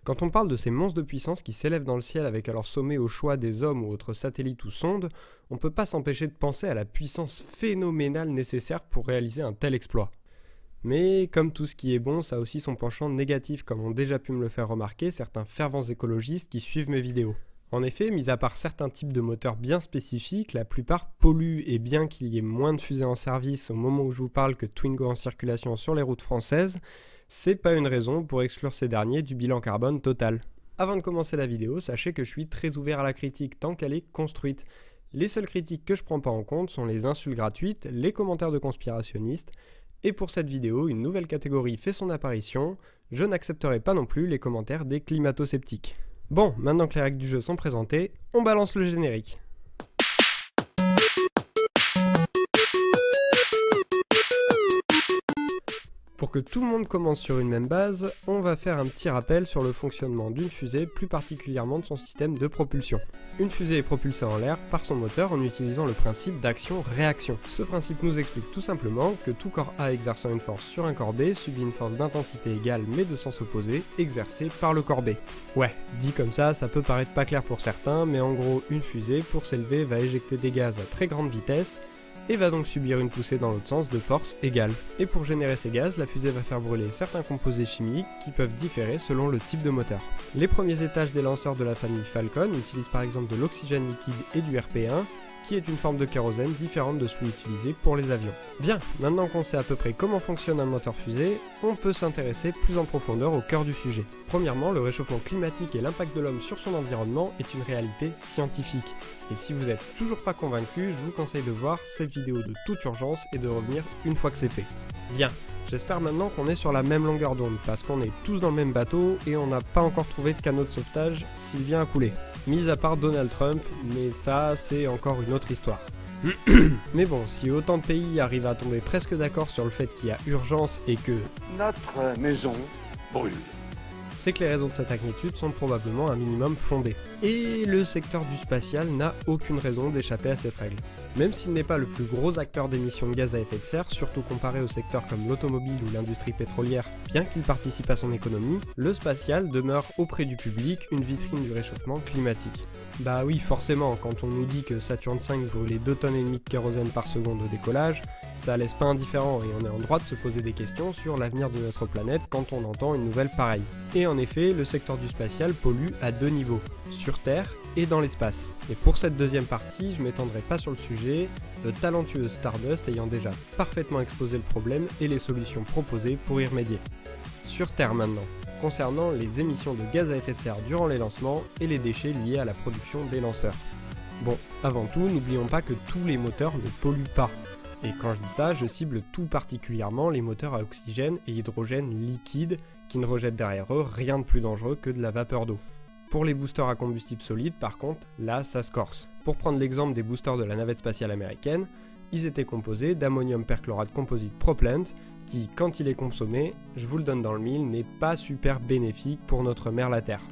Quand on parle de ces monstres de puissance qui s'élèvent dans le ciel avec à leur sommet au choix des hommes ou autres satellites ou sondes, on ne peut pas s'empêcher de penser à la puissance phénoménale nécessaire pour réaliser un tel exploit. Mais comme tout ce qui est bon, ça a aussi son penchant négatif, comme ont déjà pu me le faire remarquer certains fervents écologistes qui suivent mes vidéos. En effet, mis à part certains types de moteurs bien spécifiques, la plupart polluent, et bien qu'il y ait moins de fusées en service au moment où je vous parle que Twingo en circulation sur les routes françaises, c'est pas une raison pour exclure ces derniers du bilan carbone total. Avant de commencer la vidéo, sachez que je suis très ouvert à la critique tant qu'elle est construite. Les seules critiques que je prends pas en compte sont les insultes gratuites, les commentaires de conspirationnistes, et pour cette vidéo, une nouvelle catégorie fait son apparition, je n'accepterai pas non plus les commentaires des climato-sceptiques. Bon, maintenant que les règles du jeu sont présentées, on balance le générique. Pour que tout le monde commence sur une même base, on va faire un petit rappel sur le fonctionnement d'une fusée, plus particulièrement de son système de propulsion. Une fusée est propulsée en l'air par son moteur en utilisant le principe d'action-réaction. Ce principe nous explique tout simplement que tout corps A exerçant une force sur un corps B subit une force d'intensité égale mais de sens opposé exercée par le corps B. Ouais, dit comme ça peut paraître pas clair pour certains, mais en gros, une fusée, pour s'élever, va éjecter des gaz à très grande vitesse, et va donc subir une poussée dans l'autre sens de force égale. Et pour générer ces gaz, la fusée va faire brûler certains composés chimiques qui peuvent différer selon le type de moteur. Les premiers étages des lanceurs de la famille Falcon utilisent par exemple de l'oxygène liquide et du RP1, qui est une forme de kérosène différente de celui utilisé pour les avions. Bien, maintenant qu'on sait à peu près comment fonctionne un moteur fusée, on peut s'intéresser plus en profondeur au cœur du sujet. Premièrement, le réchauffement climatique et l'impact de l'homme sur son environnement est une réalité scientifique. Et si vous n'êtes toujours pas convaincu, je vous conseille de voir cette vidéo de toute urgence et de revenir une fois que c'est fait. Bien, j'espère maintenant qu'on est sur la même longueur d'onde, parce qu'on est tous dans le même bateau et on n'a pas encore trouvé de canot de sauvetage s'il vient à couler. Mis à part Donald Trump, mais ça c'est encore une autre histoire. Mais bon, si autant de pays arrivent à tomber presque d'accord sur le fait qu'il y a urgence et que notre maison brûle, c'est que les raisons de cette inquiétude sont probablement un minimum fondées. Et le secteur du spatial n'a aucune raison d'échapper à cette règle. Même s'il n'est pas le plus gros acteur d'émissions de gaz à effet de serre, surtout comparé aux secteurs comme l'automobile ou l'industrie pétrolière, bien qu'il participe à son économie, le spatial demeure auprès du public une vitrine du réchauffement climatique. Bah oui, forcément, quand on nous dit que Saturne V brûlait 2,5 tonnes de kérosène par seconde au décollage, ça laisse pas indifférent et on est en droit de se poser des questions sur l'avenir de notre planète quand on entend une nouvelle pareille. Et en effet, le secteur du spatial pollue à deux niveaux, sur Terre et dans l'espace. Et pour cette deuxième partie, je m'étendrai pas sur le sujet, le talentueux Stardust ayant déjà parfaitement exposé le problème et les solutions proposées pour y remédier. Sur Terre maintenant, concernant les émissions de gaz à effet de serre durant les lancements et les déchets liés à la production des lanceurs. Bon, avant tout, n'oublions pas que tous les moteurs ne polluent pas. Et quand je dis ça, je cible tout particulièrement les moteurs à oxygène et hydrogène liquide qui ne rejettent derrière eux rien de plus dangereux que de la vapeur d'eau. Pour les boosters à combustible solide, par contre, là ça se corse. Pour prendre l'exemple des boosters de la navette spatiale américaine, ils étaient composés d'ammonium perchlorate composite propellant qui, quand il est consommé, je vous le donne dans le mille, n'est pas super bénéfique pour notre mère la Terre.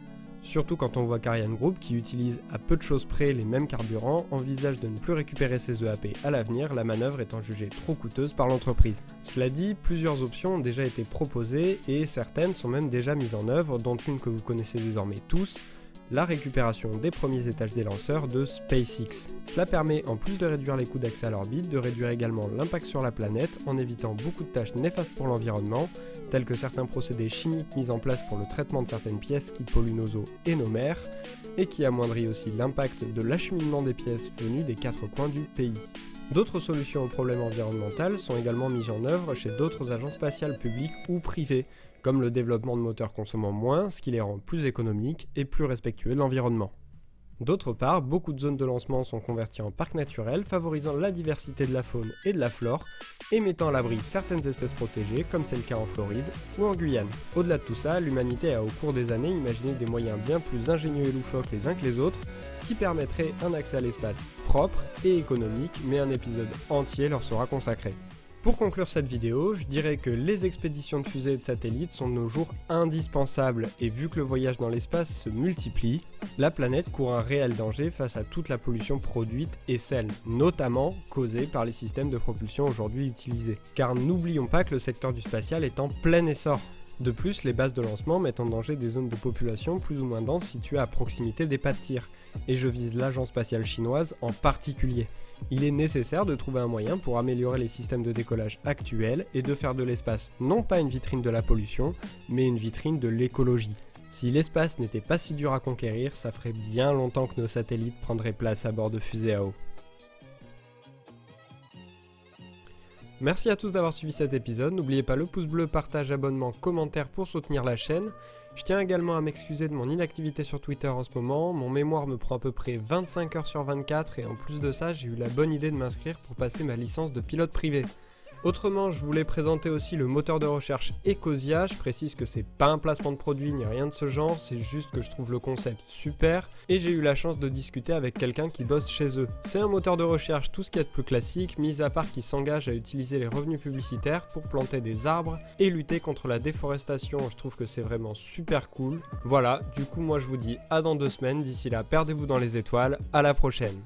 Surtout quand on voit qu'Ariane Group, qui utilise à peu de choses près les mêmes carburants, envisage de ne plus récupérer ses EAP à l'avenir, la manœuvre étant jugée trop coûteuse par l'entreprise. Cela dit, plusieurs options ont déjà été proposées et certaines sont même déjà mises en œuvre, dont une que vous connaissez désormais tous, la récupération des premiers étages des lanceurs de SpaceX. Cela permet, en plus de réduire les coûts d'accès à l'orbite, de réduire également l'impact sur la planète en évitant beaucoup de tâches néfastes pour l'environnement, tels que certains procédés chimiques mis en place pour le traitement de certaines pièces qui polluent nos eaux et nos mers, et qui amoindrit aussi l'impact de l'acheminement des pièces venues des quatre coins du pays. D'autres solutions au problème environnemental sont également mises en œuvre chez d'autres agences spatiales publiques ou privées, comme le développement de moteurs consommant moins, ce qui les rend plus économiques et plus respectueux de l'environnement. D'autre part, beaucoup de zones de lancement sont converties en parcs naturels, favorisant la diversité de la faune et de la flore, et mettant à l'abri certaines espèces protégées, comme c'est le cas en Floride ou en Guyane. Au-delà de tout ça, l'humanité a au cours des années imaginé des moyens bien plus ingénieux et loufoques les uns que les autres, qui permettraient un accès à l'espace propre et économique, mais un épisode entier leur sera consacré. Pour conclure cette vidéo, je dirais que les expéditions de fusées et de satellites sont de nos jours indispensables et vu que le voyage dans l'espace se multiplie, la planète court un réel danger face à toute la pollution produite et celle, notamment, causée par les systèmes de propulsion aujourd'hui utilisés. Car n'oublions pas que le secteur du spatial est en plein essor. De plus, les bases de lancement mettent en danger des zones de population plus ou moins denses situées à proximité des pas de tir, et je vise l'agence spatiale chinoise en particulier. Il est nécessaire de trouver un moyen pour améliorer les systèmes de décollage actuels et de faire de l'espace non pas une vitrine de la pollution, mais une vitrine de l'écologie. Si l'espace n'était pas si dur à conquérir, ça ferait bien longtemps que nos satellites prendraient place à bord de fusées à eau. Merci à tous d'avoir suivi cet épisode, n'oubliez pas le pouce bleu, partage, abonnement, commentaire pour soutenir la chaîne. Je tiens également à m'excuser de mon inactivité sur Twitter en ce moment, mon mémoire me prend à peu près 25 heures sur 24 et en plus de ça j'ai eu la bonne idée de m'inscrire pour passer ma licence de pilote privé. Autrement, je voulais présenter aussi le moteur de recherche Ecosia. Je précise que c'est pas un placement de produit ni rien de ce genre, c'est juste que je trouve le concept super et j'ai eu la chance de discuter avec quelqu'un qui bosse chez eux. C'est un moteur de recherche tout ce qu'il y a de plus classique, mis à part qui s'engage à utiliser les revenus publicitaires pour planter des arbres et lutter contre la déforestation. Je trouve que c'est vraiment super cool. Voilà, du coup moi je vous dis à dans 2 semaines, d'ici là perdez-vous dans les étoiles, à la prochaine.